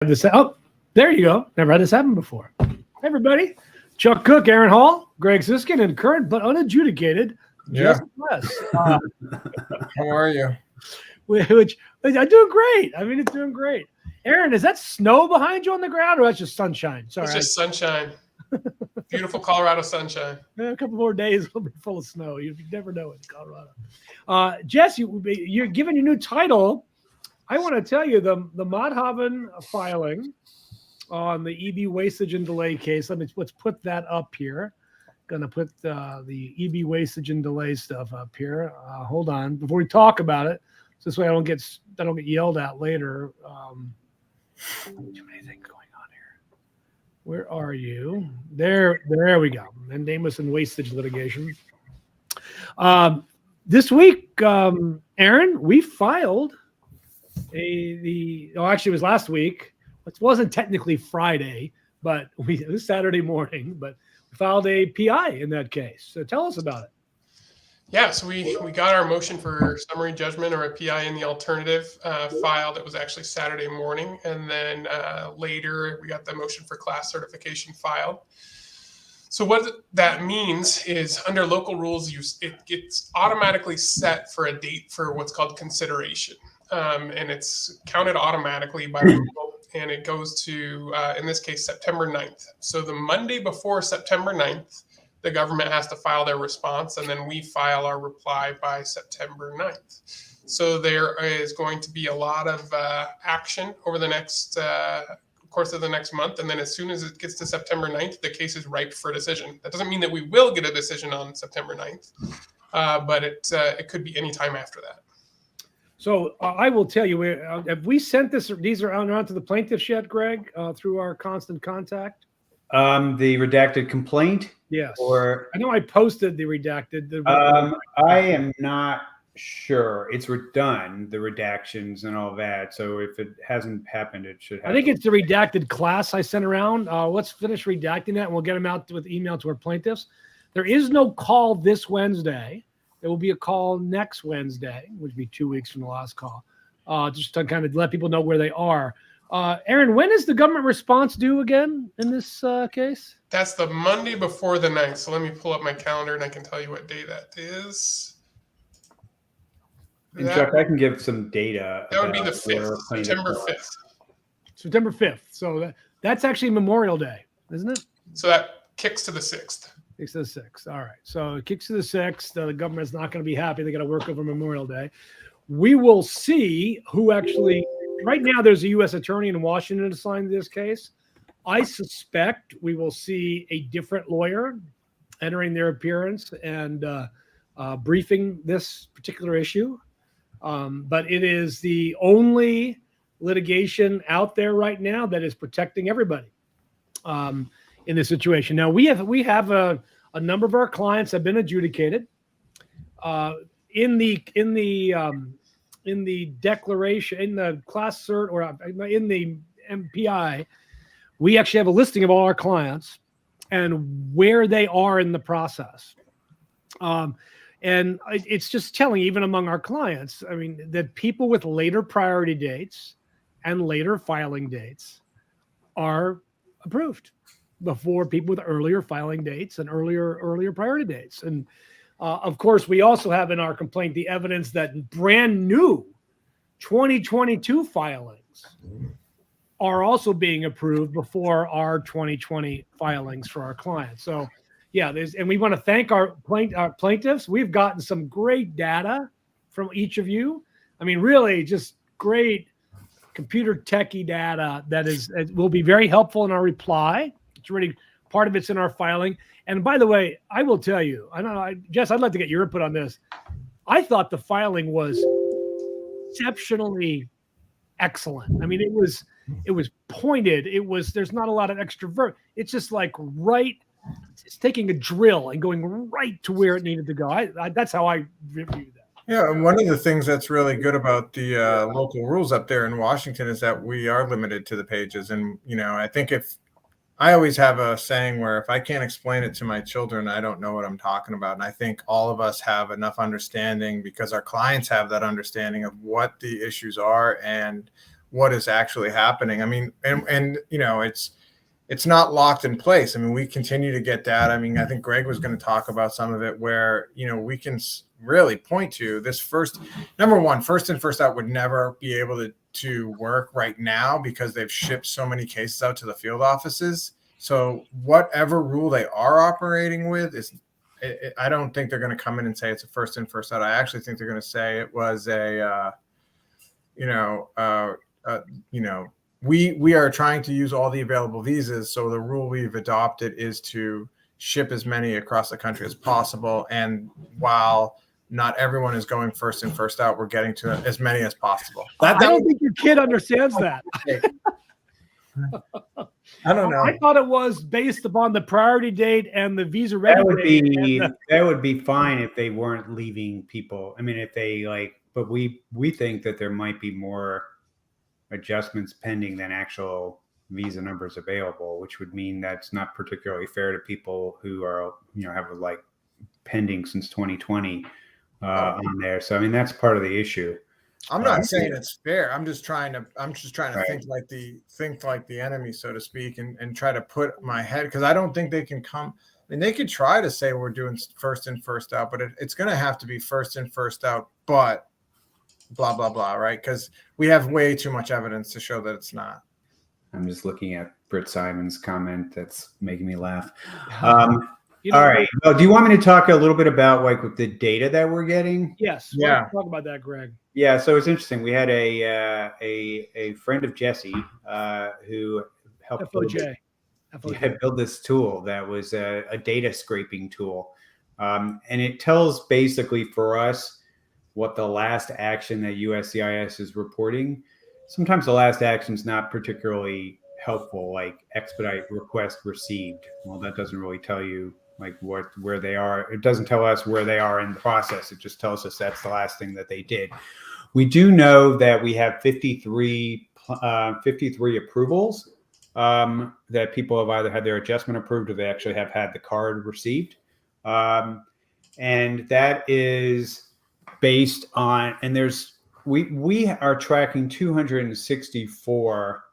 Oh, there you go. Never had this happen before. Hey, everybody. Chuck Cook, Aaron Hall, Greg Siskin, and current but unadjudicated Jesse West. How are you? Which I'm doing great. I mean, it's doing great. Aaron, is that snow behind you on the ground, or that's just sunshine? Sorry, it's just sunshine. Beautiful Colorado sunshine. A couple more days will be full of snow. You never know in Colorado. Jess, you're given your new title. I want to tell you the Modhaven filing on the EB wastage and delay case. Let's put that up here. Going to put the EB wastage and delay stuff up here. Hold on before we talk about it. So this way I don't get yelled at later. Too many things going on here. Where are you? There we go. Mandamus and wastage litigation. This week, Aaron, we filed actually it was last week. It wasn't technically Friday, but it was Saturday morning, but we filed a PI in that case. So tell us about it. Yeah, so we got our motion for summary judgment or a PI in the alternative filed. It was actually Saturday morning. And then later we got the motion for class certification filed. So what that means is under local rules, it gets automatically set for a date for what's called consideration. And it's counted automatically by people, and it goes to, in this case, September 9th. So the Monday before September 9th, the government has to file their response, and then we file our reply by September 9th. So there is going to be a lot of action over the next course of the next month. And then as soon as it gets to September 9th, the case is ripe for decision. That doesn't mean that we will get a decision on September 9th, but it could be any time after that. So I will tell you, have we sent these around to the plaintiffs yet, Greg, through our constant contact? The redacted complaint? Yes. Or I know I posted the redacted. I am not sure. It's done, the redactions and all that. So if it hasn't happened, it should happen. I think it's the redacted class I sent around. Let's finish redacting that, and we'll get them out with email to our plaintiffs. There is no call this Wednesday. There will be a call next Wednesday, which would be 2 weeks from the last call, just to kind of let people know where they are. Aaron, when is the government response due again in this case? That's the Monday before the 9th. So let me pull up my calendar and I can tell you what day that is. And Chuck, I can give some data. That would be the 5th, September 5th. September 5th. So that's actually Memorial Day, isn't it? So that kicks to the 6th. Kicks to the 6th. All right. So it kicks to the 6th. The government's not going to be happy. They got to work over Memorial Day. We will see who actually. Right now, there's a U.S. attorney in Washington assigned to this case. I suspect we will see a different lawyer entering their appearance and briefing this particular issue. But it is the only litigation out there right now that is protecting everybody in this situation. Now, we have a number of our clients have been adjudicated in the declaration, in the class cert, or in the MPI. We actually have a listing of all our clients and where they are in the process. And it's just telling, even among our clients, I mean, that people with later priority dates and later filing dates are approved before people with earlier filing dates and earlier priority dates. And of course, we also have in our complaint the evidence that brand new 2022 filings are also being approved before our 2020 filings for our clients. So, yeah, and we want to thank our plaintiffs. We've gotten some great data from each of you. I mean, really just great computer techie data that will be very helpful in our reply. It's really part of it's in our filing. And by the way, I will tell you, Jess, I'd like to get your input on this. I thought the filing was exceptionally excellent. I mean, it was pointed. There's not a lot of extrovert. It's just like it's taking a drill and going right to where it needed to go. That's how I view that. Yeah, and one of the things that's really good about the local rules up there in Washington is that we are limited to the pages. And, I think I always have a saying where if I can't explain it to my children, I don't know what I'm talking about. And I think all of us have enough understanding because our clients have that understanding of what the issues are and what is actually happening. I mean, and it's not locked in place. I mean, we continue to get data. I mean, I think Greg was going to talk about some of it where, we can really point to this number one, first in, first out would never be able to work right now because they've shipped so many cases out to the field offices. So whatever rule they are operating with I don't think they're going to come in and say it's a first in, first out. I actually think they're going to say it was we are trying to use all the available visas. So the rule we've adopted is to ship as many across the country as possible. And while not everyone is going first in, first out, we're getting to as many as possible. I don't think your kid understands that. I don't know. I thought it was based upon the priority date and the visa ready date. That would be fine if they weren't leaving people. I mean, if they but we think that there might be more adjustments pending than actual visa numbers available, which would mean that's not particularly fair to people who are, have pending since 2020 on there. So, I mean, that's part of the issue. I'm not saying it's fair. I'm just trying to think like the enemy, so to speak, and try to put my head, because I don't think they can come. I mean, they could try to say we're doing first in, first out, but it's going to have to be first in, first out, but blah, blah, blah, right? Because we have way too much evidence to show that it's not. I'm just looking at Britt Simon's comment. That's making me laugh. All right. Well, do you want me to talk a little bit about the data that we're getting? Yes. Yeah. Talk about that, Greg. Yeah. So it's interesting. We had a friend of Jesse who helped build this tool that was a data scraping tool, and it tells basically for us what the last action that USCIS is reporting. Sometimes the last action is not particularly helpful, like expedite request received. Well, that doesn't really tell you where they are. It doesn't tell us where they are in the process. It just tells us that's the last thing that they did. We do know that we have 53 approvals that people have either had their adjustment approved or they actually have had the card received. And that is based on, and we are tracking 264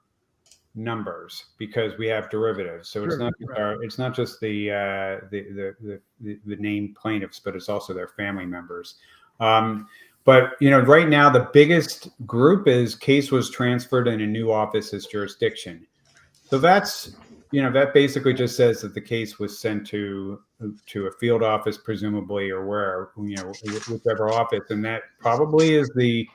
numbers because we have derivatives. So it's not just the named plaintiffs, but it's also their family members. But right now the biggest group is case was transferred in a new office's jurisdiction. So that's that basically just says that the case was sent to a field office, presumably, or where whichever office, and that probably is the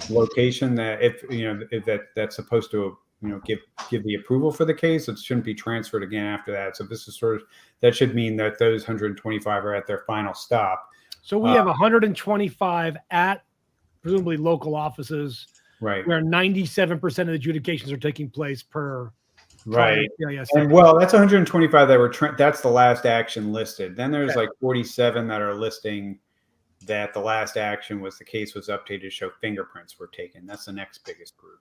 location that if that's supposed to give the approval for the case. It shouldn't be transferred again after that. So this is that should mean that those 125 are at their final stop. So we have 125 at presumably local offices, right, where 97% of the adjudications are taking place per. Right. And that's 125 that were that's the last action listed. Then there's 47 that are listing that the last action was the case was updated to show fingerprints were taken. That's the next biggest group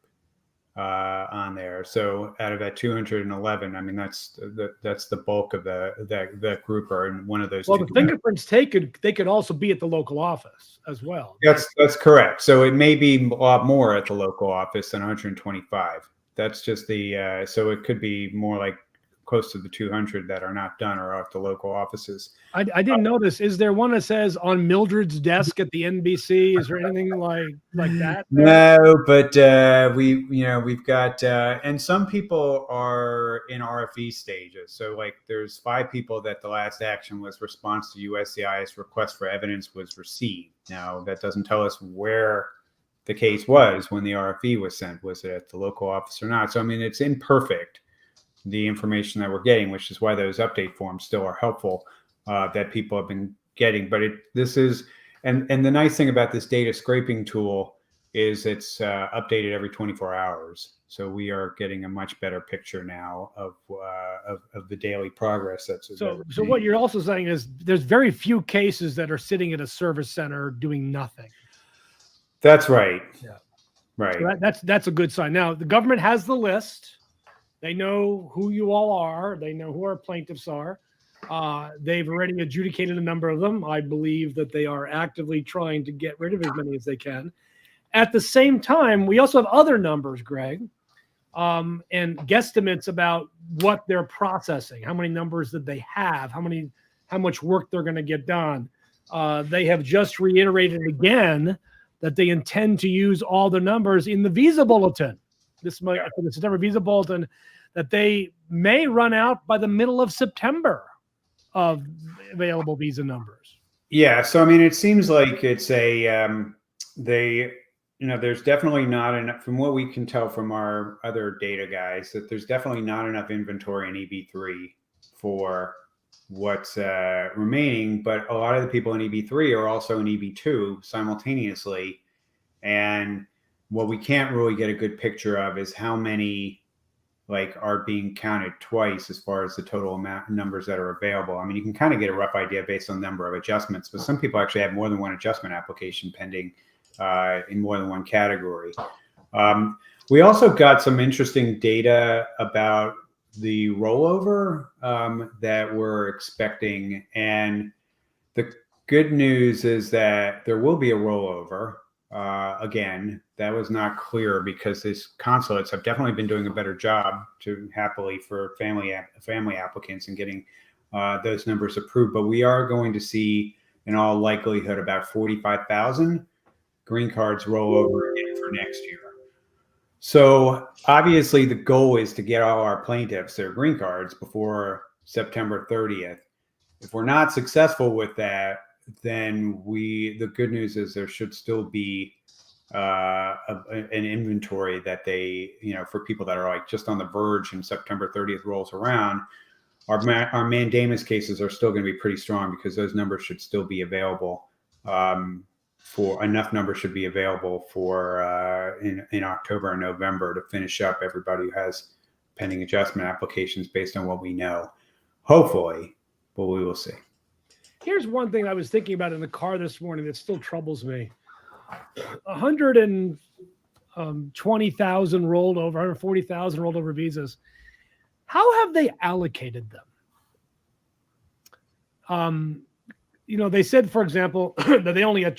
on there. So out of that 211, I mean that's the bulk of that group are in one of those. Well, the fingerprints taken, they could also be at the local office as well. That's correct. So it may be a lot more at the local office than 125. That's just so it could be more like close to the 200 that are not done or at the local offices. I didn't notice. Is there one that says on Mildred's desk at the NBC? Is there anything like that? No, but we've got, and some people are in RFE stages. So there's 5 people that the last action was response to USCIS request for evidence was received. Now that doesn't tell us where the case was when the RFE was sent. Was it at the local office or not? So, I mean, it's imperfect, the information that we're getting, which is why those update forms still are helpful that people have been getting. But this is, and the nice thing about this data scraping tool is it's updated every 24 hours. So we are getting a much better picture now of the daily progress. So what you're also saying is there's very few cases that are sitting at a service center doing nothing. That's right. Yeah. Right. So that's a good sign. Now the government has the list. They know who you all are. They know who our plaintiffs are. They've already adjudicated a number of them. I believe that they are actively trying to get rid of as many as they can. At the same time, we also have other numbers, Greg, and guesstimates about what they're processing. How many numbers did they have? How much work they're going to get done? They have just reiterated again that they intend to use all the numbers in the visa bulletin. The September visa bulletin, that they may run out by the middle of September of available visa numbers. Yeah. So, I mean, it seems like it's there's definitely not enough, from what we can tell from our other data guys, that there's definitely not enough inventory in EB3 for what's remaining. But a lot of the people in EB3 are also in EB2 simultaneously. And what we can't really get a good picture of is how many are being counted twice as far as the total amount numbers that are available. I mean, you can kind of get a rough idea based on the number of adjustments, but some people actually have more than one adjustment application pending in more than one category. We also got some interesting data about the rollover that we're expecting. And the good news is that there will be a rollover. Again, that was not clear because these consulates have definitely been doing a better job happily for family applicants and getting those numbers approved. But we are going to see, in all likelihood, about 45,000 green cards roll over again for next year. So obviously the goal is to get all our plaintiffs their green cards before September 30th. If we're not successful with that, then the good news is there should still be an inventory that they, for people that are just on the verge and September 30th rolls around. Our mandamus cases are still going to be pretty strong because those numbers should still be available. Enough numbers should be available for in October and November to finish up everybody who has pending adjustment applications based on what we know. Hopefully, but we will see. Here's one thing I was thinking about in the car this morning that still troubles me. 120,000 rolled over, 140,000 rolled over visas. How have they allocated them? They said, for example, that they only had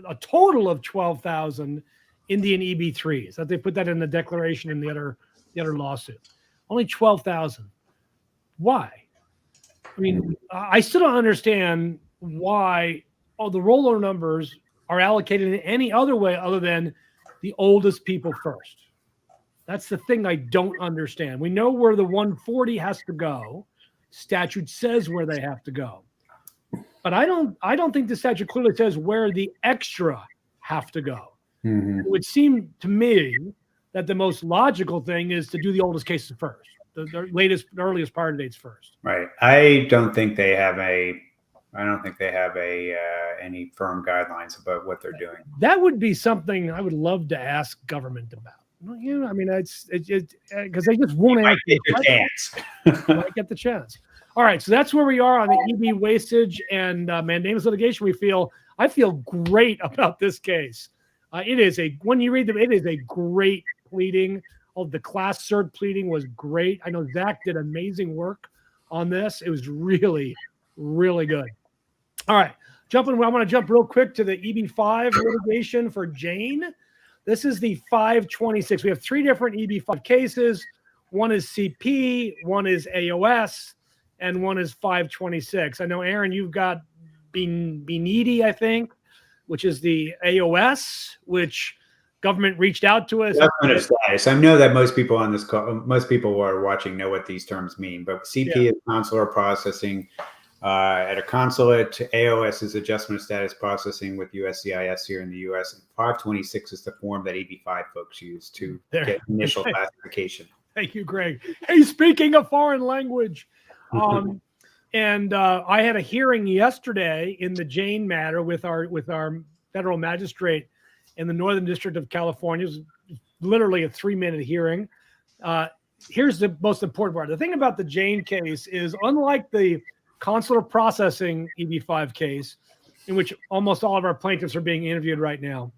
a total of 12,000 Indian EB3s. That they put that in the declaration in the other lawsuit. Only 12,000. Why? I mean, I still don't understand why all the rollover numbers are allocated in any other way other than the oldest people first. That's the thing I don't understand. We know where the 140 has to go. Statute says where they have to go. But I don't think the statute clearly says where the extra have to go. Mm-hmm. It would seem to me that the most logical thing is to do the oldest cases first. The earliest priority dates first. Right. I don't think they have any firm guidelines about what they're doing. That would be something I would love to ask government about. I mean, it's because they just won't answer the chance. Might get the chance. All right, so that's where we are on the EB wastage and mandamus litigation. I feel great about this case. When you read them, it is a great pleading. The class cert pleading was great. I know Zach did amazing work on this. It was really, really good. All right, I want to jump real quick to the EB5 litigation for Jane. This is the 526. We have three different EB5 cases. One is CP, one is AOS, and one is 526. I know, Aaron, you've got Benidi, I think, which is the AOS, which government reached out to us. I know that most people on this call, most people who are watching know what these terms mean, but CP is consular processing at a consulate. AOS is adjustment of status processing with USCIS here in the U.S. And 526 is the form that EB5 folks use to get initial classification. Thank you, Greg. Hey, speaking of foreign language, and I had a hearing yesterday in the Jane matter with our federal magistrate in the Northern District of California. It was literally a 3-minute hearing. Here's the most important part. The thing about the Jane case is, unlike the consular processing EB5 case, in which almost all of our plaintiffs are being interviewed right now,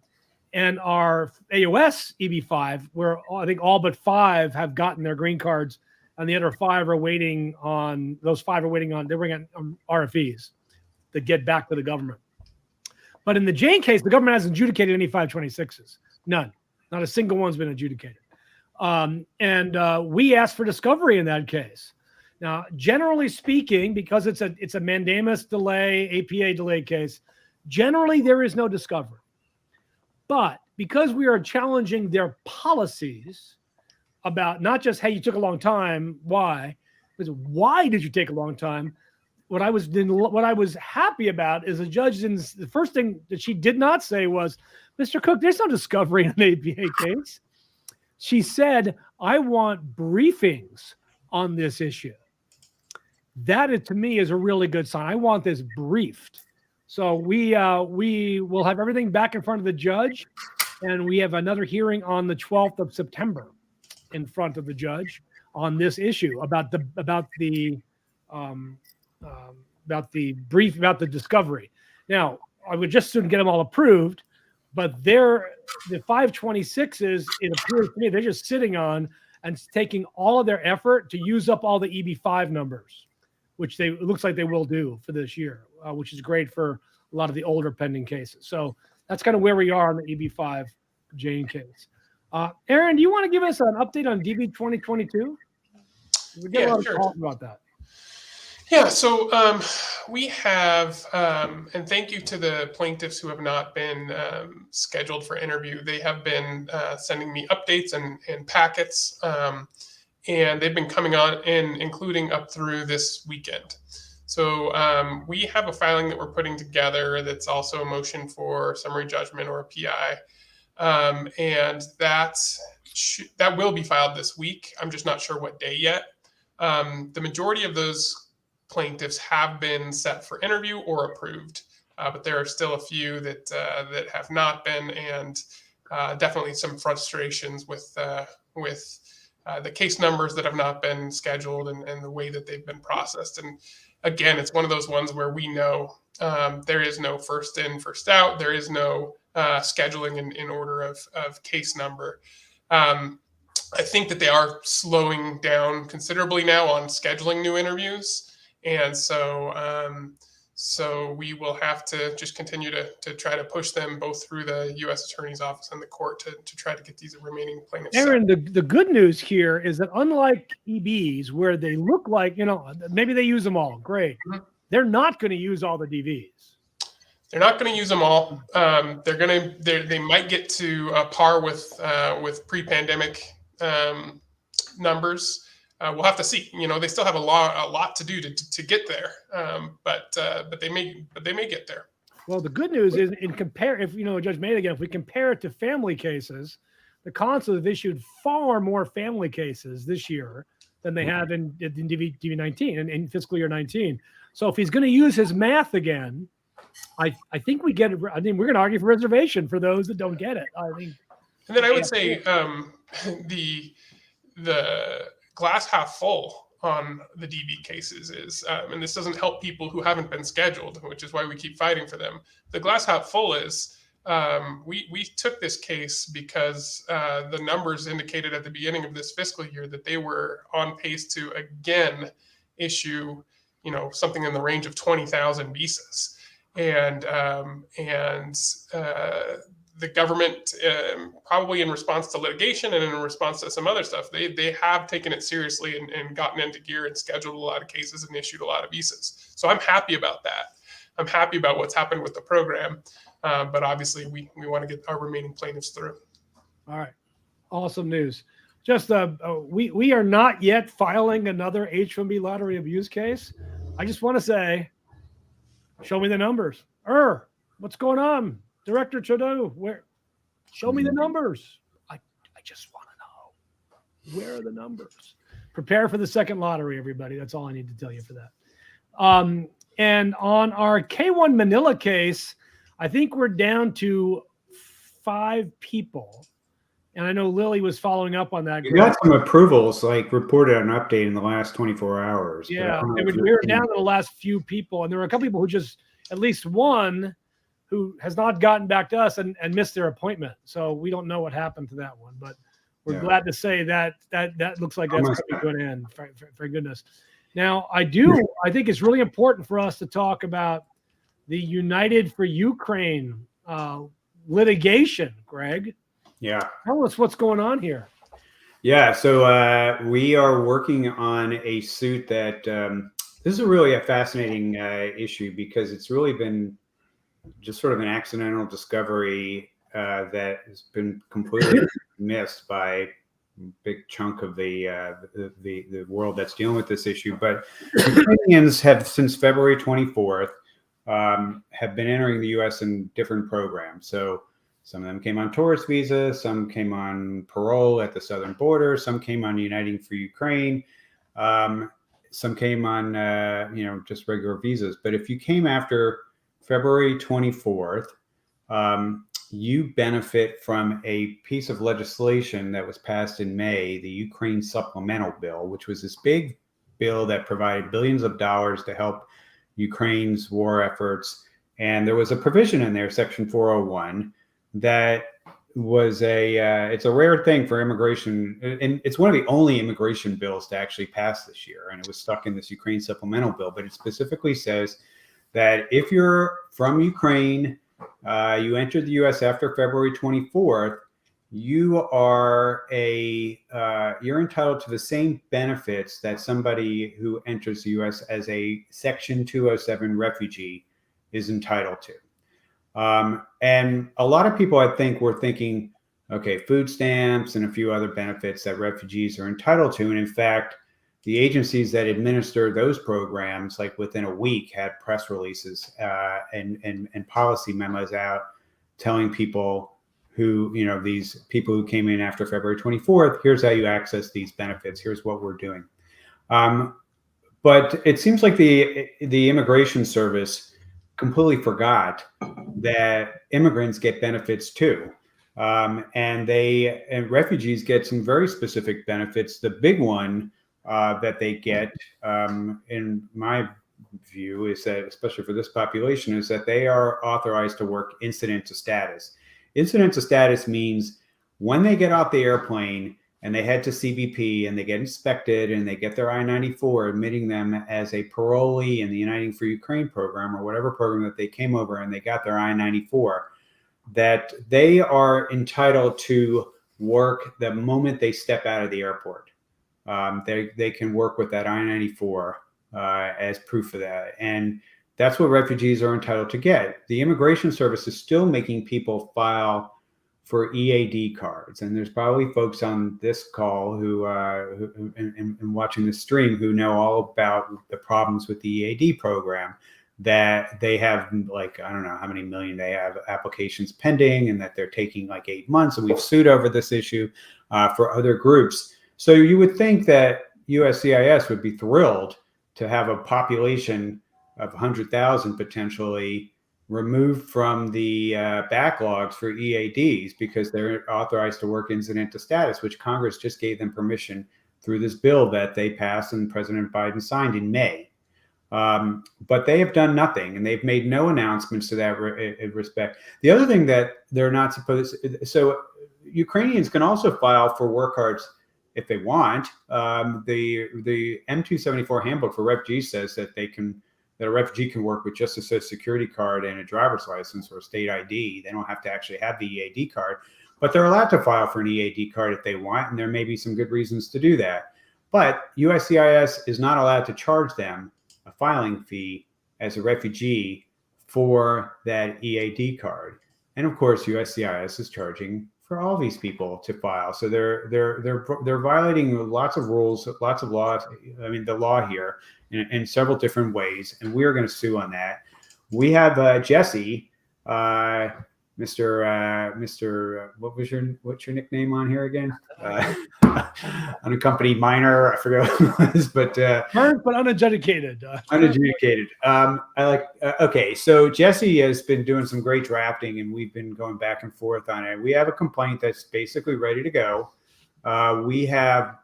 and our AOS EB5, where I think all but 5 have gotten their green cards, and the other 5 are waiting on, they're waiting on RFEs to get back to the government. But in the Jane case, the government hasn't adjudicated any 526s. None. Not a single one's been adjudicated. And we asked for discovery in that case. Now, generally speaking, because it's a mandamus delay, APA delay case, generally there is no discovery. But because we are challenging their policies about not just, hey, you took a long time, why? But why did you take a long time? What I was happy about is the judge, the first thing that she did not say was, Mr. Cook, there's no discovery in an APA case. She said, I want briefings on this issue. That, to me, is a really good sign. I want this briefed. So we will have everything back in front of the judge, and we have another hearing on the 12th of September in front of the judge on this issue about the discovery. Now, I would just soon get them all approved, but the 526s, it appears to me, they're just sitting on and taking all of their effort to use up all the EB5 numbers, which it looks like they will do for this year, which is great for a lot of the older pending cases. So that's kind of where we are on the EB5 Jane case. Aaron, do you want to give us an update on DV2022? We get a lot of talk about that. Yeah, so we have, and thank you to the plaintiffs who have not been scheduled for interview. They have been sending me updates and packets, and they've been coming on in, including up through this weekend. So we have a filing that we're putting together that's also a motion for summary judgment or a PI, and that will be filed this week. I'm just not sure what day yet. The majority of those plaintiffs have been set for interview or approved, but there are still a few that have not been, and definitely some frustrations with the case numbers that have not been scheduled and the way that they've been processed. And again, it's one of those ones where we know there is no first in, first out. There is no scheduling in order of case number. I think that they are slowing down considerably now on scheduling new interviews. And so we will have to just continue to try to push them both through the U.S. Attorney's Office and the court to try to get these remaining plaintiffs. Aaron, the good news here is that unlike EBs, where they look like, maybe they use them all, great. Mm-hmm. They're not going to use all the DVs. They're not going to use them all. They might get to par with pre-pandemic numbers. We'll have to see. They still have a lot to do to get there, but they may get there. Well, the good news is, Judge Madigan, if we compare it to family cases, the consuls have issued far more family cases this year than they have in DV19 and in fiscal year 19. So if he's going to use his math again, I think we get it. I mean, we're going to argue for reservation for those that don't get it. I think. And then I would say the glass half full on the DV cases is, and this doesn't help people who haven't been scheduled, which is why we keep fighting for them. The glass half full is, we took this case because the numbers indicated at the beginning of this fiscal year that they were on pace to again issue, something in the range of 20,000 visas. And the government, probably in response to litigation and in response to some other stuff, they have taken it seriously and gotten into gear and scheduled a lot of cases and issued a lot of visas. So I'm happy about that. I'm happy about what's happened with the program. But obviously we want to get our remaining plaintiffs through. All right. Awesome news. Just we are not yet filing another H1B lottery abuse case. I just want to say, show me the numbers. What's going on? Director Trudeau, show me the numbers. I just want to know, where are the numbers? Prepare for the second lottery, everybody. That's all I need to tell you for that. And on our K1 Manila case, I think we're down to 5 people. And I know Lily was following up on that. We got some approvals, reported on an update in the last 24 hours. Yeah, we were down to the last few people. And there were a couple people who at least one, who has not gotten back to us and missed their appointment. So we don't know what happened to that one, but we're glad to say that looks like that's coming to an end, for goodness. Now, I think it's really important for us to talk about the United for Ukraine litigation, Greg. Yeah. Tell us what's going on here. Yeah, so we are working on a suit that this is really a fascinating issue because it's really been just sort of an accidental discovery that has been completely missed by a big chunk of the world that's dealing with this issue. But Ukrainians have, since February 24th, have been entering the U.S. in different programs. So some of them came on tourist visas, some came on parole at the southern border, some came on Uniting for Ukraine, some came on just regular visas. But if you came after February 24th, you benefit from a piece of legislation that was passed in May, the Ukraine Supplemental Bill, which was this big bill that provided billions of dollars to help Ukraine's war efforts. And there was a provision in there, Section 401, that was it's a rare thing for immigration, and it's one of the only immigration bills to actually pass this year, and it was stuck in this Ukraine supplemental bill. But it specifically says that if you're from Ukraine, you entered the U.S. after February 24th, you're entitled to the same benefits that somebody who enters the U.S. as a Section 207 refugee is entitled to. And a lot of people, I think, were thinking, okay, food stamps and a few other benefits that refugees are entitled to. And in fact, the agencies that administer those programs, like within a week, had press releases and policy memos out telling people who, these people who came in after February 24th, here's how you access these benefits. Here's what we're doing. But it seems like the Immigration Service completely forgot that immigrants get benefits too. And refugees get some very specific benefits. The big one that they get, in my view, is that, especially for this population, is that they are authorized to work incident to status. Incident to status means when they get off the airplane and they head to CBP and they get inspected and they get their I-94, admitting them as a parolee in the Uniting for Ukraine program or whatever program that they came over, and they got their I-94, that they are entitled to work the moment they step out of the airport. They can work with that I-94 as proof of that. And that's what refugees are entitled to get. The Immigration Service is still making people file for EAD cards. And there's probably folks on this call who and watching the stream who know all about the problems with the EAD program, that they have, like, I don't know how many million they have applications pending, and that they're taking like 8 months. And we've sued over this issue for other groups. So you would think that USCIS would be thrilled to have a population of 100,000 potentially removed from the backlogs for EADs because they're authorized to work incident to status, which Congress just gave them permission through this bill that they passed and President Biden signed in May. But they have done nothing, and they've made no announcements to that respect. The other thing that they're not supposed to, so Ukrainians can also file for work cards if they want. The M274 handbook for refugees says that that a refugee can work with just a Social Security card and a driver's license or a state ID. They don't have to actually have the EAD card, but they're allowed to file for an EAD card if they want, and there may be some good reasons to do that. But USCIS is not allowed to charge them a filing fee as a refugee for that EAD card. And of course, USCIS is charging for all these people to file. So they're violating lots of rules, lots of laws. I mean, the law here in several different ways, and we're going to sue on that. We have Jesse, Mr. What's your nickname on here again? Unaccompanied minor. I forgot what it was, but Current but unadjudicated. Unadjudicated. Okay, so Jesse has been doing some great drafting, and we've been going back and forth on it. We have a complaint that's basically ready to go. We have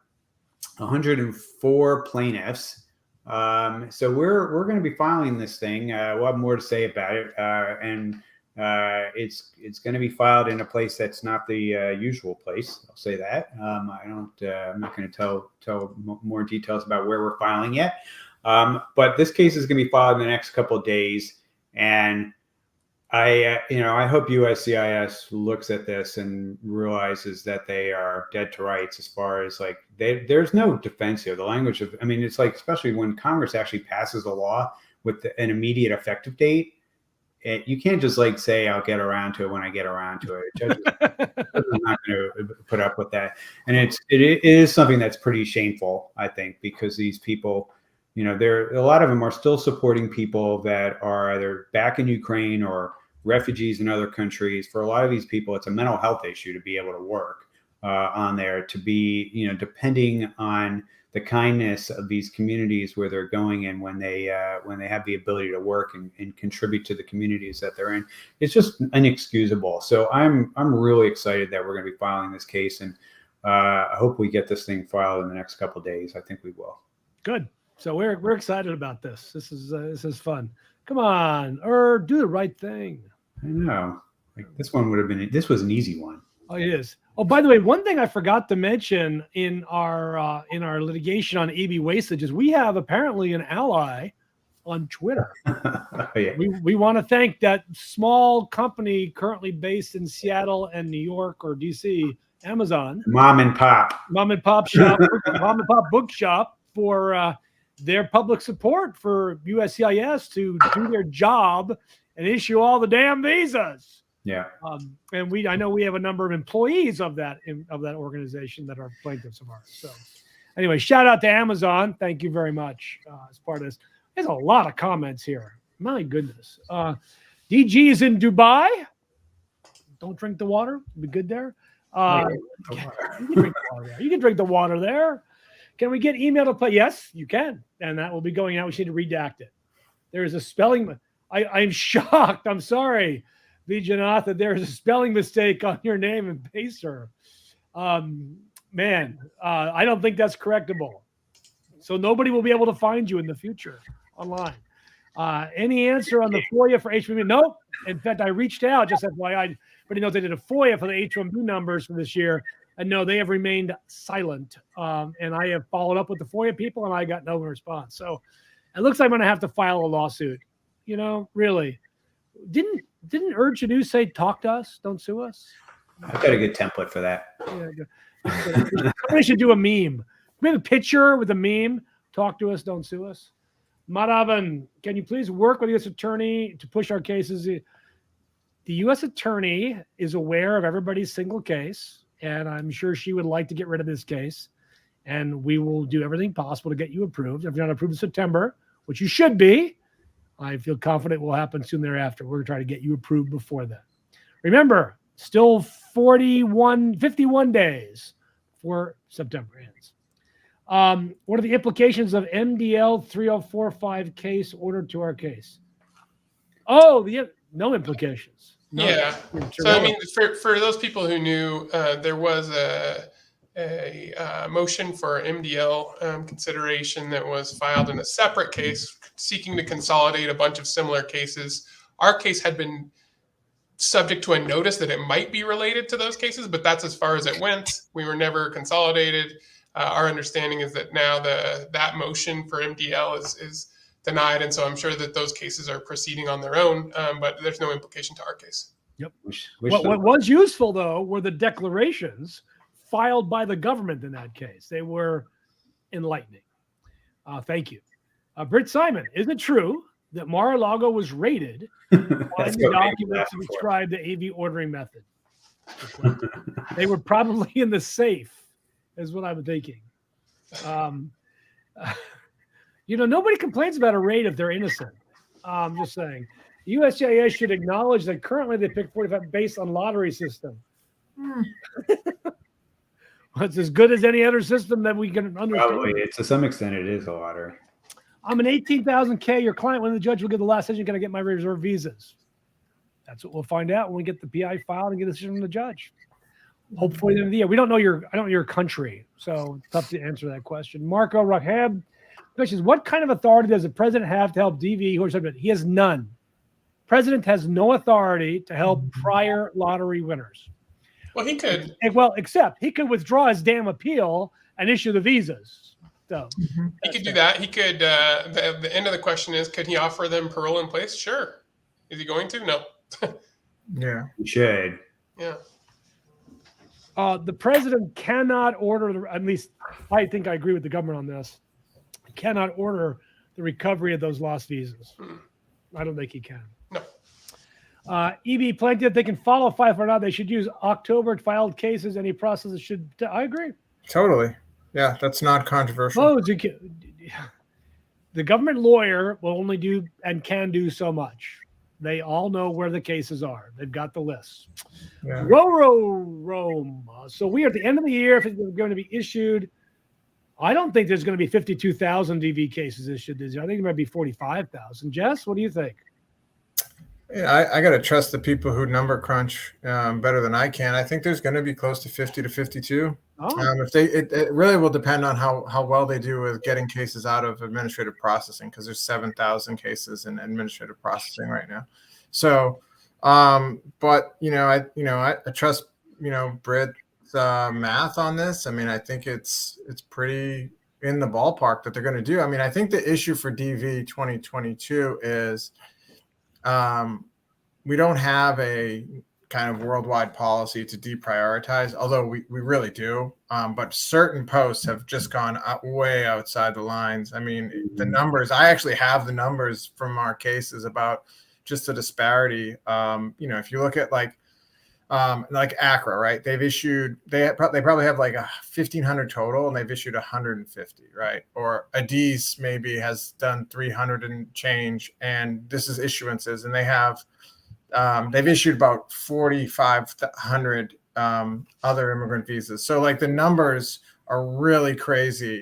104 plaintiffs. So we're going to be filing this thing. We'll have more to say about it, and it's going to be filed in a place that's not the usual place. I'll say that. I'm not going to tell more details about where we're filing yet. But this case is going to be filed in the next couple of days, And I hope USCIS looks at this and realizes that they are dead to rights as far as like there's no defense here. The language of, I mean, it's like, especially when Congress actually passes a law with an immediate effective date, you can't just like say, I'll get around to it when I get around to it. Judges are not going to put up with that. And it is something that's pretty shameful, I think, because these people, a lot of them are still supporting people that are either back in Ukraine or refugees in other countries. For a lot of these people, it's a mental health issue to be able to work on there, to be, depending on the kindness of these communities where they're going in when they have the ability to work and contribute to the communities that they're in. It's just inexcusable. So I'm really excited that we're going to be filing this case, and I hope we get this thing filed in the next couple of days. I think we will. Good. So we're excited about this. This is fun. Come on, do the right thing. I know. Like this was an easy one. Oh, it is. Oh, by the way, one thing I forgot to mention in our litigation on EB wastage is we have apparently an ally on Twitter. Yeah. We want to thank that small company currently based in Seattle and New York or DC, Amazon. Mom and pop shop, mom and pop bookshop for their public support for USCIS to do their job and issue all the damn visas. Yeah. And I know we have a number of employees of that organization that are plaintiffs of ours. So anyway, shout out to Amazon. Thank you very much as part of this. There's a lot of comments here. My goodness. DG is in Dubai. Don't drink the water. Be good there. You can drink the water there. Can we get email to play? Yes, you can. And that will be going out. We need to redact it. There is a spelling. I'm shocked. I'm sorry, Vijanath, there is a spelling mistake on your name in Pacer. I don't think that's correctable. So nobody will be able to find you in the future online. Any answer on the FOIA for H1B? Nope. In fact, I reached out, just FYI. Everybody knows they did a FOIA for the H1B numbers for this year. And no, they have remained silent. And I have followed up with the FOIA people, and I got no response. So it looks like I'm going to have to file a lawsuit. Really. Didn't Urge Anu say, talk to us, don't sue us? I've got a good template for that. Yeah, somebody should do a meme. We have a picture with a meme. Talk to us, don't sue us. Madhavan, can you please work with the U.S. attorney to push our cases? The U.S. attorney is aware of everybody's single case, and I'm sure she would like to get rid of this case. And we will do everything possible to get you approved. If you're not approved in September, which you should be, I feel confident will happen soon thereafter. We're going to try to get you approved before then. Remember, still 51 days before September ends. What are the implications of MDL 3045 case ordered to our case? Oh, no implications. No. Yeah. So, I mean, for those people who knew, there was a motion for MDL consideration that was filed in a separate case seeking to consolidate a bunch of similar cases. Our case had been subject to a notice that it might be related to those cases, but that's as far as it went. We were never consolidated. Our understanding is that now that motion for MDL is denied, and so I'm sure that those cases are proceeding on their own, but there's no implication to our case. Yep. What was useful, though, were the declarations filed by the government in that case. They were enlightening. Thank you. Britt Simon, is it true that Mar-a-Lago was raided by the documents that describe the AV ordering method? They were probably in the safe, is what I'm thinking. Nobody complains about a raid if they're innocent. I'm just saying. USCIS should acknowledge that currently they pick 45 based on lottery system. It's as good as any other system that we can understand. Probably, to some extent, it is a lottery. I'm an 18,000 K. Your client, when the judge will give the last decision, can I get my reserve visas? That's what we'll find out when we get the PI filed and get a decision from the judge. Hopefully, at the end of the year. I don't know your country, so it's tough to answer that question. Marco Rahab, question is: what kind of authority does the president have to help DV? He has none. President has no authority to help prior lottery winners. Well, he could. Well, except he could withdraw his damn appeal and issue the visas. So he could do that. He could. The end of the question is, could he offer them parole in place? Sure. Is he going to? No. Yeah. You should. Yeah. The president cannot order, at least I think I agree with the government on this, cannot order the recovery of those lost visas. I don't think he can. No. EB Plankton, they can follow FIFO or not. They should use October filed cases. Any processes should. I agree. Totally. Yeah, that's not controversial. Oh, the government lawyer will only do and can do so much. They all know where the cases are. They've got the lists. Yeah. Rome. So we are at the end of the year. If it's going to be issued, I don't think there's going to be 52,000 DV cases issued this year. I think it might be 45,000. Jess, what do you think? Yeah, I got to trust the people who number crunch better than I can. I think there's going to be close to 50 to 52. If it really will depend on how well they do with getting cases out of administrative processing, because there's 7,000 cases in administrative processing right now. So, but I trust Britt's math on this. I mean, I think it's pretty in the ballpark that they're going to do. I mean, I think the issue for DV 2022 is we don't have a kind of worldwide policy to deprioritize, although we really do. But certain posts have just gone way outside the lines. I mean, the numbers, I actually have the numbers from our cases about just the disparity. If you look at like ACRA, right? They probably have like 1,500 total, and they've issued 150, right? Or ADIS maybe has done 300 and change, and this is issuances, and they have they've issued about 4,500 other immigrant visas. So like the numbers are really crazy.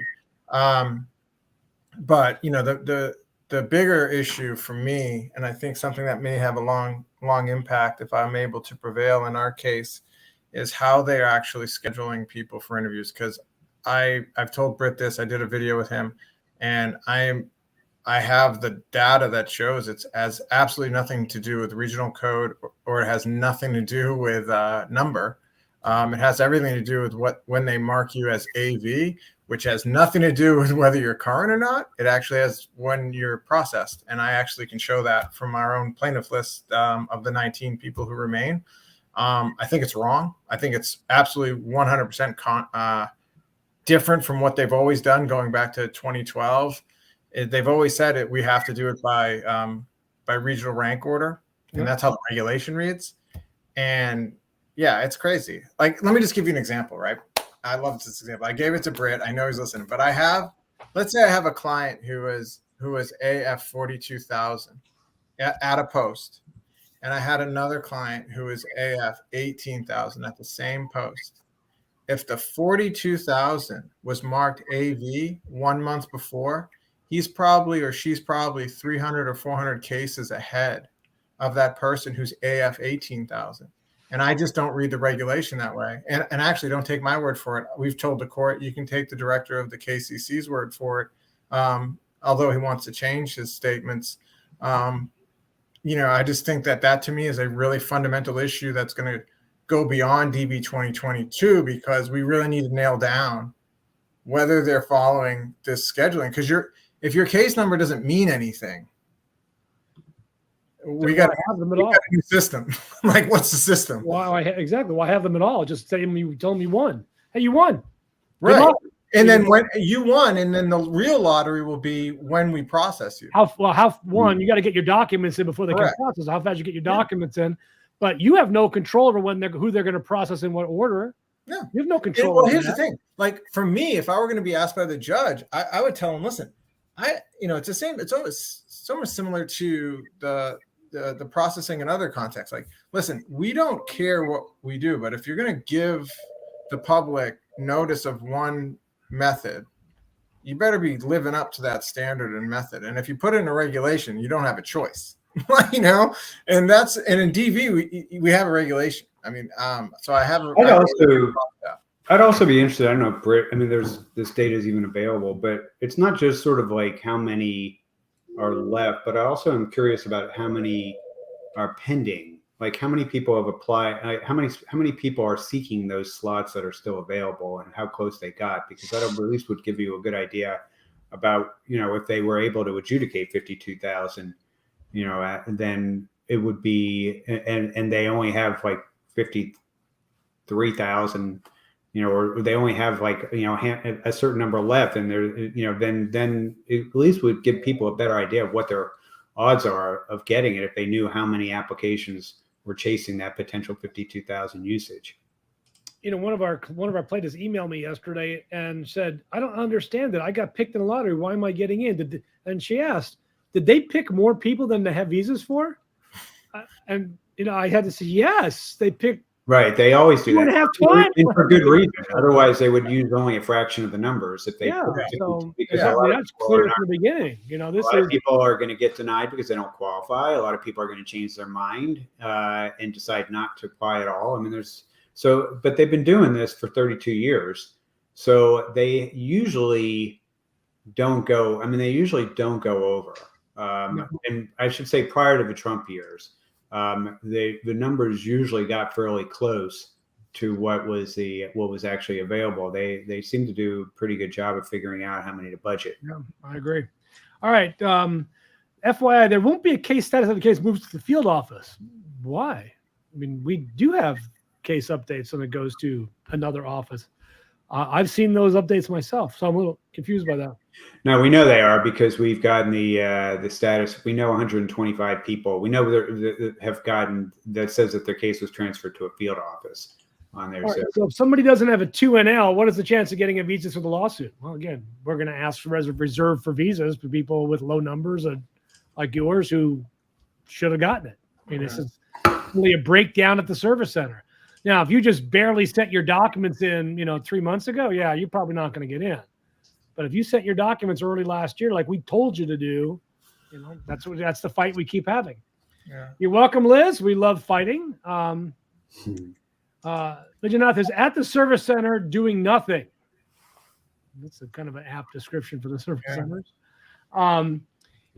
But the bigger issue for me, and I think something that may have a long impact if I'm able to prevail in our case, is how they're actually scheduling people for interviews. Because I've told Britt this, I did a video with him, and I have the data that shows it has absolutely nothing to do with regional code, or it has nothing to do with number. It has everything to do with when they mark you as AV, which has nothing to do with whether you're current or not. It actually has when you're processed. And I actually can show that from our own plaintiff list of the 19 people who remain. I think it's wrong. I think it's absolutely 100% different from what they've always done going back to 2012. They've always said it. We have to do it by regional rank order, and that's how the regulation reads. And yeah, it's crazy. Like, let me just give you an example, right? I love this example. I gave it to Britt. I know he's listening, but let's say I have a client who is AF 42,000 at a post, and I had another client who is AF 18,000 at the same post. If the 42,000 was marked AV 1 month before, he's probably or she's probably 300 or 400 cases ahead of that person who's AF 18,000. And I just don't read the regulation that way. And actually, don't take my word for it. We've told the court, you can take the director of the KCC's word for it, although he wants to change his statements. I just think that to me is a really fundamental issue that's going to go beyond DB 2022, because we really need to nail down whether they're following this scheduling. Because if your case number doesn't mean anything, we got to have them at all. A new system. Like, what's the system? Exactly. Why have them at all? Just tell them you won. Hey, you won. Right. And then when you won, and then the real lottery will be when we process you. You got to get your documents in before they can process. How fast you get your documents in, but you have no control over who they're going to process in what order. Yeah, you have no control. Well, here's the thing. Like, for me, if I were going to be asked by the judge, I would tell him, listen, it's the same. It's always so much similar to the processing in other contexts. Like, listen, we don't care what we do, but if you're going to give the public notice of one method, you better be living up to that standard and method. And if you put it in a regulation, you don't have a choice, and in DV, we have a regulation. I mean, so I have. I'd also be interested. I don't know, Britt. I mean, this data is even available, but it's not just sort of like how many are left, but I also am curious about how many are pending. Like, how many people have applied? Like, how many people are seeking those slots that are still available, and how close they got? Because that at least would give you a good idea about, if they were able to adjudicate 52,000, then it would be, and they only have like 53,000, or they only have like, a certain number left, and then it at least would give people a better idea of what their odds are of getting it if they knew how many applications were chasing that potential 52,000 usage. One of our plaintiffs emailed me yesterday and said, "I don't understand it. I got picked in the lottery. Why am I getting in?" And she asked, "Did they pick more people than they have visas for?" And I had to say, "Yes, they picked." Right, they always do that, and for good reason. Otherwise, they would use only a fraction of the numbers if they. That's clear from the beginning. A lot of people are going to get denied because they don't qualify. A lot of people are going to change their mind and decide not to apply at all. I mean, but they've been doing this for 32 years, so they usually don't go. I mean, they usually don't go over. And I should say, prior to the Trump years, the numbers usually got fairly close to what was actually available. They seem to do a pretty good job of figuring out how many to budget. Yeah, I agree. All right. FYI, there won't be a case status of the case moves to the field office. Why? I mean, we do have case updates when it goes to another office. I've seen those updates myself, so I'm a little confused by that. No, we know they are because we've gotten the status. We know 125 people. We know that have gotten that says that their case was transferred to a field office on their. Right, so if somebody doesn't have a 2NL, what is the chance of getting a visa for the lawsuit? Well, again, we're going to ask for reserve for visas for people with low numbers like yours who should have gotten it. I mean, this is really a breakdown at the service center. Now, if you just barely sent your documents in, 3 months ago, yeah, you're probably not going to get in. But if you sent your documents early last year, like we told you to do, that's the fight we keep having. Yeah. You're welcome, Liz. We love fighting. Legionath is at the service center doing nothing. That's a kind of an apt description for the service centers.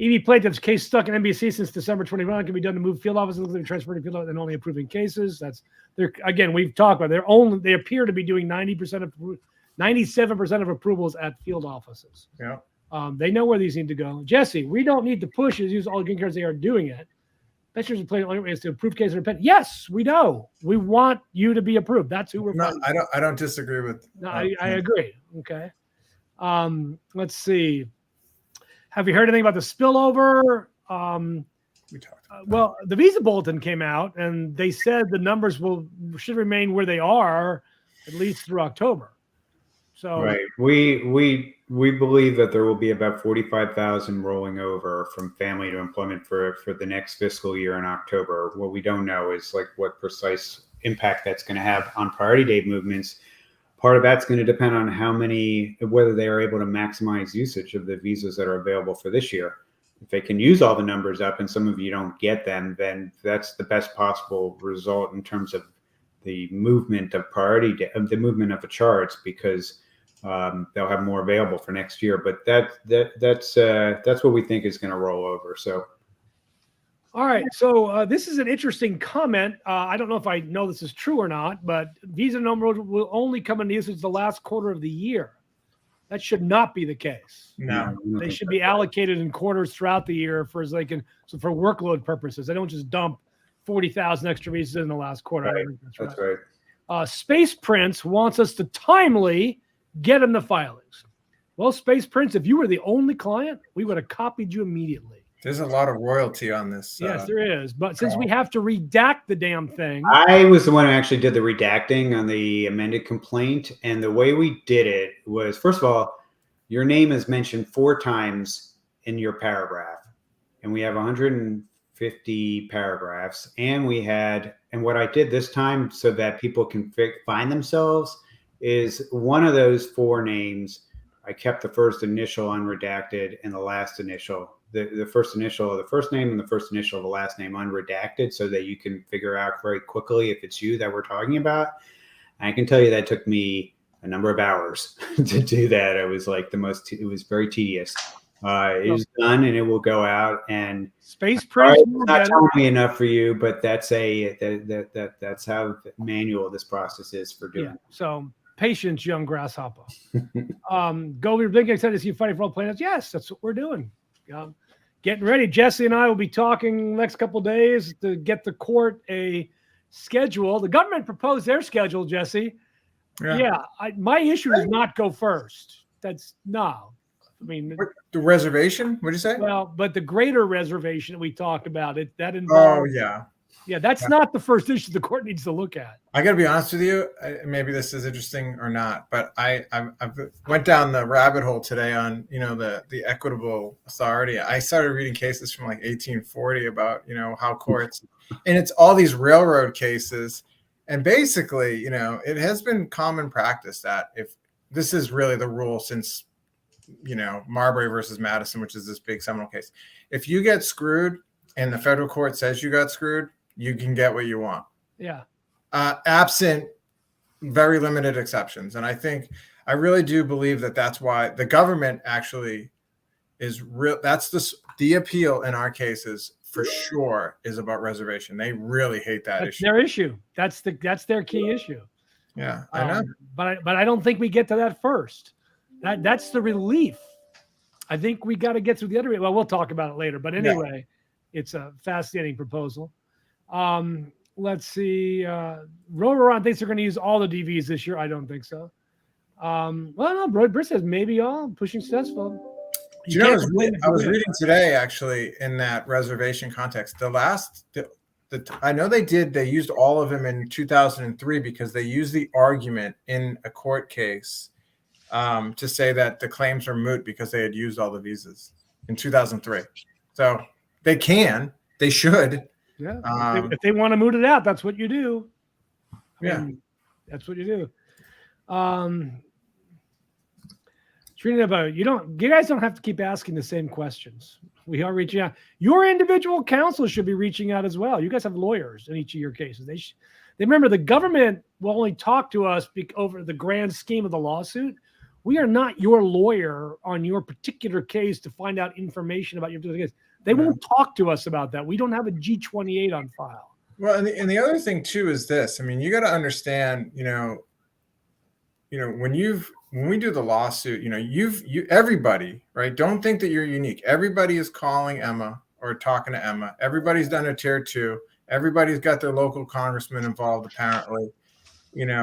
EV plaintiff's case stuck in NBC since December 21 can be done to move field offices, transferred to field office, and only approving cases. That's again, we've talked about. They appear to be doing 97% of approvals at field offices. Yeah. They know where these need to go. Jesse, we don't need to push as use all green cards. They are doing it. Petitioners plaintiff only way is to approve case or repent. Yes, we know. We want you to be approved. That's who we're. No, I don't disagree with. No, I agree. Okay. Let's see. Have you heard anything about the spillover? We talked. Well, the visa bulletin came out, and they said the numbers should remain where they are at least through October. So right, we believe that there will be about 45,000 rolling over from family to employment for the next fiscal year in October. What we don't know is like what precise impact that's going to have on priority date movements. Part of that's going to depend on whether they are able to maximize usage of the visas that are available for this year. If they can use all the numbers up and some of you don't get them, then that's the best possible result in terms of the movement of the movement of the charts, because they'll have more available for next year. But that's what we think is going to roll over. So. All right, so this is an interesting comment. I don't know if I know this is true or not, but visa numbers will only come into usage the last quarter of the year. That should not be the case. No, they should be allocated in quarters throughout the year for workload purposes. They don't just dump 40,000 extra visas in the last quarter. Right. That's right. Space Prince wants us to timely get in the filings. Well, Space Prince, if you were the only client, we would have copied you immediately. There's a lot of royalty on this. Yes, there is. But since we have to redact the damn thing. I was the one who actually did the redacting on the amended complaint. And the way we did it was, first of all, your name is mentioned 4 times in your paragraph. And we have 150 paragraphs. And what I did this time so that people can find themselves is one of those 4 names. I kept the first initial unredacted and the last initial. The first initial of the first name and the first initial of the last name unredacted, so that you can figure out very quickly if it's you that we're talking about. And I can tell you that took me a number of hours to do that. It was like it was very tedious. It is done and it will go out. And Space Prince, it's not timely enough for you, but that's how manual this process is for doing it. So patience, young grasshopper. Go over your blinking excited to see you fighting for all planets. Yes, that's what we're doing. getting ready. Jesse and I will be talking next couple of days to get the court a schedule. The government proposed their schedule, Jesse. Yeah, my issue is not go first. That's no. I mean, the reservation. What did you say? Well, but the greater reservation that we talked about, that involves. Oh yeah. That's not the first issue the court needs to look at. I got to be honest with you. Maybe this is interesting or not, but I went down the rabbit hole today on the equitable authority. I started reading cases from like 1840 about how courts, and it's all these railroad cases, and basically it has been common practice that if this is really the rule since Marbury versus Madison, which is this big seminal case, if you get screwed and the federal court says you got screwed, you can get what you want. Yeah. Absent very limited exceptions. And I really do believe that that's why the government actually is real. That's the appeal in our cases for sure is about reservation. They really hate that issue. Their issue. That's their key issue. Yeah, I know. But I don't think we get to that first. That's the relief. I think we got to get through the other. Well, we'll talk about it later. But anyway, It's a fascinating proposal. Let's see. Roveron thinks they're going to use all the DVs this year. I don't think so. Well, no, Britt says maybe all. Pushing successful. I was reading today, actually, in that reservation context. I know they used all of them in 2003 because they used the argument in a court case to say that the claims are moot because they had used all the visas in 2003. So they should. Yeah. If they want to moot it out, that's what you do. That's what you do. Trina, you guys don't have to keep asking the same questions. We are reaching out. Your individual counsel should be reaching out as well. You guys have lawyers in each of your cases. They remember the government will only talk to us over the grand scheme of the lawsuit. We are not your lawyer on your particular case to find out information about your particular case. They won't talk to us about that. We don't have a G28 on file. Well, and the other thing too is this. I mean, you got to understand, when we do the lawsuit, everybody, right? Don't think that you're unique. Everybody is calling Emma or talking to Emma. Everybody's done a tier 2. Everybody's got their local congressman involved, apparently.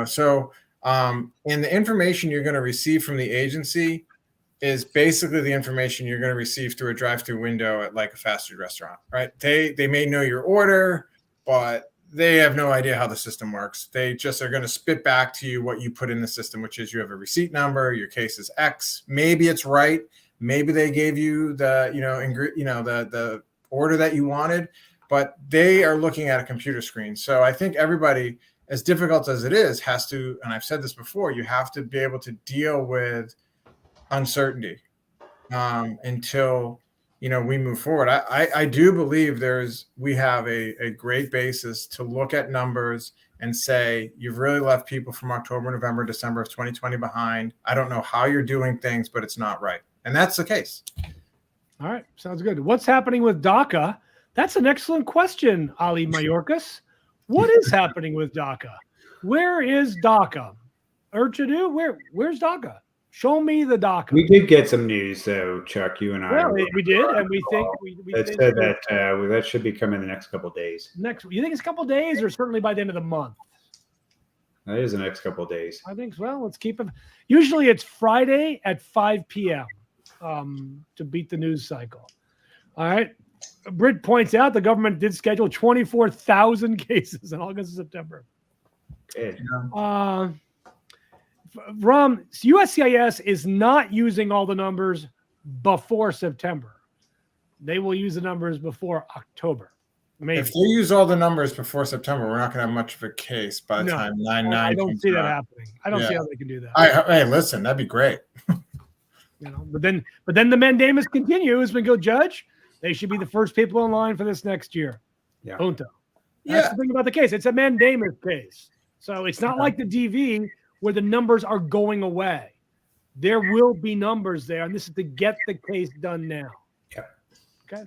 So and the information you're going to receive from the agency is basically the information you're going to receive through a drive-through window at like a fast food restaurant, right? They may know your order, but they have no idea how the system works. They just are going to spit back to you what you put in the system, which is you have a receipt number, your case is X. Maybe it's right. Maybe they gave you the, the order that you wanted, but they are looking at a computer screen. So I think everybody, as difficult as it is, has to, and I've said this before, you have to be able to deal with uncertainty until we move forward. I do believe we have a great basis to look at numbers and say, you've really left people from October, November, December of 2020 behind. I don't know how you're doing things, but it's not right. And that's the case. All right. Sounds good. What's happening with DACA? That's an excellent question, Ali Mayorkas. What is happening with DACA? Where is DACA? Urchadu, where's DACA? Show me the DACA. We did get some news, though, Chuck. You and I. Well, we did, and we think said that should be coming in the next couple of days. You think it's a couple of days, or certainly by the end of the month? That is the next couple of days. I think. Well, let's keep it. Usually, it's Friday at 5 p.m. To beat the news cycle. All right. Britt points out the government did schedule 24,000 cases in August and September. Okay. USCIS is not using all the numbers before September. They will use the numbers before October. Maybe. If they use all the numbers before September, we're not going to have much of a case by the time 9/9. I don't see that happening. I don't see how they can do that. Hey, listen, that'd be great. But then the mandamus continues. We go, Judge, they should be the first people in line for this next year. Yeah. Punto. That's the thing about the case. It's a mandamus case. So it's not like the DV where the numbers are going away. There will be numbers there, and this is to get the case done now. Yeah. Okay.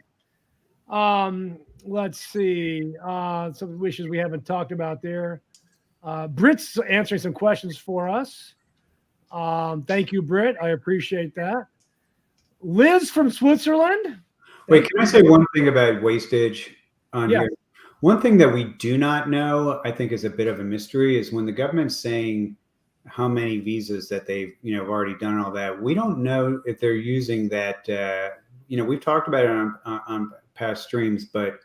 Let's see. Some wishes we haven't talked about there. Britt's answering some questions for us. Thank you, Britt. I appreciate that. Liz from Switzerland. Wait, can I say one thing about wastage on Yeah. here? One thing that we do not know, I think is a bit of a mystery, is when the government's saying how many visas that they've, have already done all that. We don't know if they're using that, we've talked about it on past streams, but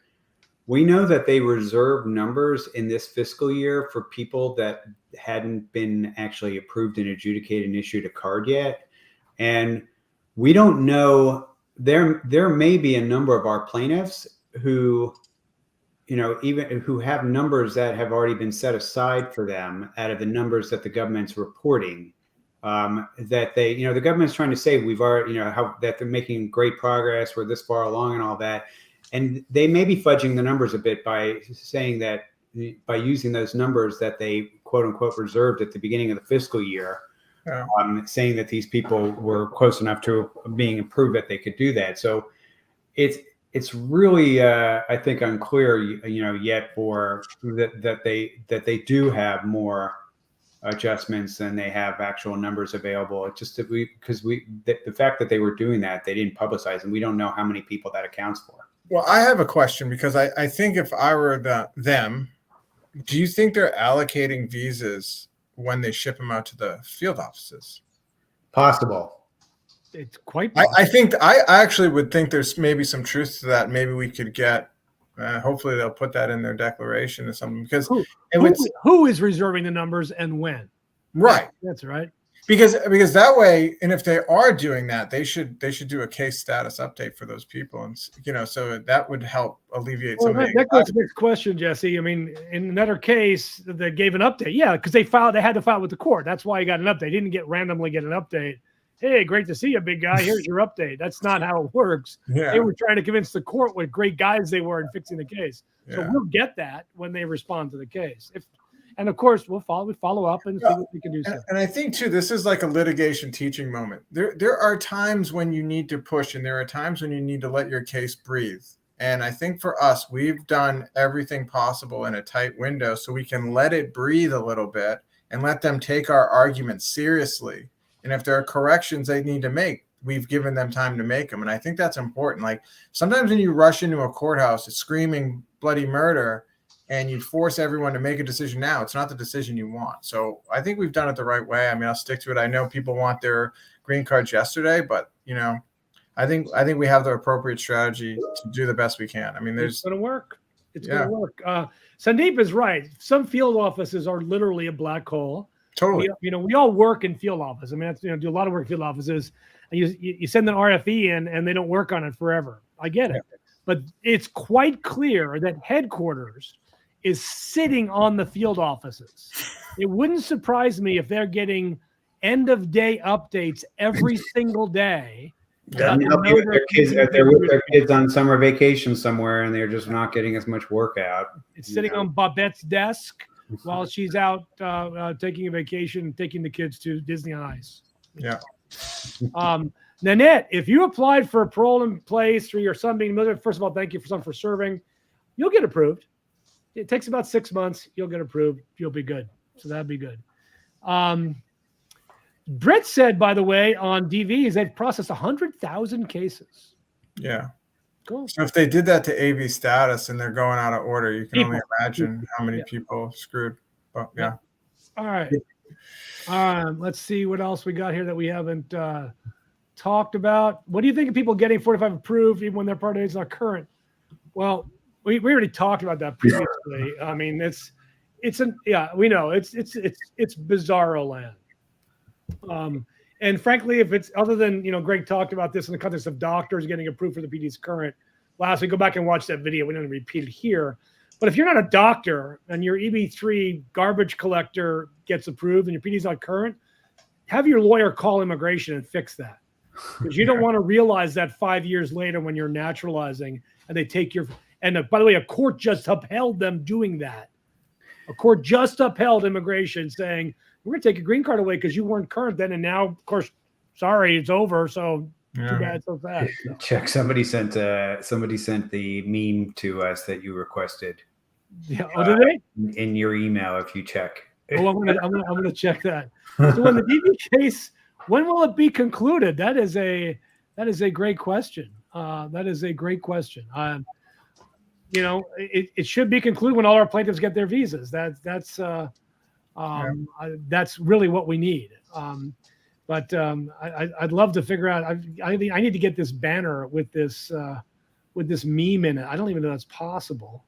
we know that they reserve numbers in this fiscal year for people that hadn't been actually approved and adjudicated and issued a card yet. And we don't know, there may be a number of our plaintiffs who, even who have numbers that have already been set aside for them out of the numbers that the government's reporting. That they, the government's trying to say we've already, that they're making great progress, we're this far along and all that. And they may be fudging the numbers a bit by saying that, by using those numbers that they quote unquote reserved at the beginning of the fiscal year, saying that these people were close enough to being approved that they could do that. So it's really, I think, unclear, yet for that they do have more adjustments than they have actual numbers available. It's just that the fact that they were doing that, they didn't publicize, and we don't know how many people that accounts for. Well, I have a question, because I think if I were them, do you think they're allocating visas when they ship them out to the field offices? Possible. It's quite possible. I actually would think there's maybe some truth to that. Maybe we could get, hopefully they'll put that in their declaration or something, because who is reserving the numbers and when? Right. That's right. Because that way, and if they are doing that, they should do a case status update for those people, and so that would help alleviate some of the. That goes to the next question, Jesse. I mean, in another case, they gave an update. Yeah, because they had to file with the court. That's why you got an update. They didn't randomly get an update. Hey, great to see you, big guy. Here's your update. That's not how it works. Yeah. They were trying to convince the court what great guys they were in fixing the case. So Yeah. we'll get that when they respond to the case. And of course, we'll follow up and see what we can do. And I think too, this is like a litigation teaching moment. There are times when you need to push, and there are times when you need to let your case breathe. And I think for us, we've done everything possible in a tight window so we can let it breathe a little bit and let them take our arguments seriously. And if there are corrections they need to make, we've given them time to make them. And I think that's important. Like sometimes when you rush into a courthouse, it's screaming bloody murder, and you force everyone to make a decision now, it's not the decision you want. So I think we've done it the right way. I mean, I'll stick to it. I know people want their green cards yesterday, but I think we have the appropriate strategy to do the best we can. I mean, it's going to work. It's going to work. Sandeep is right. Some field offices are literally a black hole. Totally. We all work in field office. I mean, that's, do a lot of work in field offices. And you send an RFE in and they don't work on it forever. I get it. But it's quite clear that headquarters is sitting on the field offices. It wouldn't surprise me if they're getting end of day updates every single day. They're with their kids on summer vacation somewhere, and they're just not getting as much work out. It's sitting on Babette's desk while she's out taking a vacation, taking the kids to Disney on Ice. Yeah. Nanette, if you applied for a parole in place through your son being military, first of all, thank you for serving. You'll get approved. It takes about 6 months. You'll get approved. You'll be good. So that'd be good. Brett said, by the way, on DVs, they've processed 100,000 cases. Yeah. Cool. So if they did that to AV status and they're going out of order, you can only imagine how many people screwed. But yeah. All right. Let's see what else we got here that we haven't talked about. What do you think of people getting 45 approved even when their Part A is not current? Well, we already talked about that previously. I mean, we know it's bizarro land. And frankly, if it's other than, Greg talked about this in the context of doctors getting approved for the PD's current. Last week, go back and watch that video. We don't repeat it here. But if you're not a doctor and your EB3 garbage collector gets approved and your PD's not current, have your lawyer call immigration and fix that. Because you don't want to realize that 5 years later when you're naturalizing and they take your... And by the way, a court just upheld them doing that. A court just upheld immigration saying, we're going to take your green card away because you weren't current then. And now, of course, sorry, it's over. So too bad, so fast. Check. Somebody sent the meme to us that you requested. Yeah. Oh, did they? In your email, if you check. Oh, I'm gonna check that. So when the DV case, when will it be concluded? That is a great question. That is a great question. It should be concluded when all our plaintiffs get their visas. That's really what we need. But I'd love to figure out. I need to get this banner with this meme in it. I don't even know that's possible.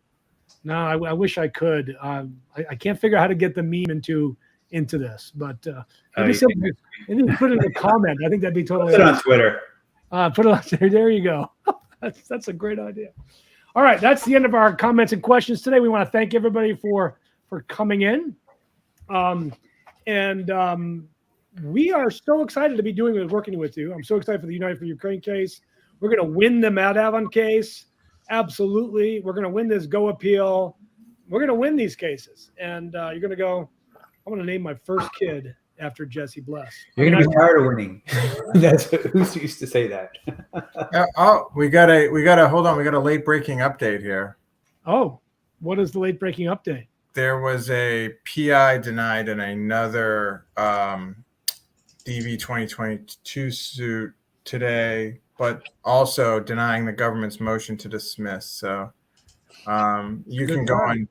No, I wish I could. I can't figure out how to get the meme into this. But maybe put it in the comment. I think that'd be totally. Put it on Twitter. Put it on there. There you go. That's a great idea. All right, that's the end of our comments and questions today. We want to thank everybody for coming in. We are so excited to be working with you. I'm so excited for the United for Ukraine case. We're going to win the Madhavan case. Absolutely. We're going to win this Go appeal. We're going to win these cases. And you're going to go, I'm going to name my first kid after Jesse Bless. You're going to be tired of winning. That's who used to say that. We got a hold on. We got a late breaking update here. Oh, what is the late breaking update? There was a PI denied in another DV2022 suit today, but also denying the government's motion to dismiss. So you can go on.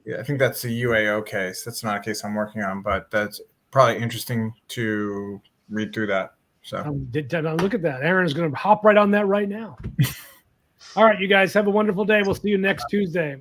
Yeah, I think that's the UAO case. That's not a case I'm working on, but that's probably interesting to read through that. So look at that. Aaron is going to hop right on that right now. All right, you guys have a wonderful day. We'll see you next Tuesday.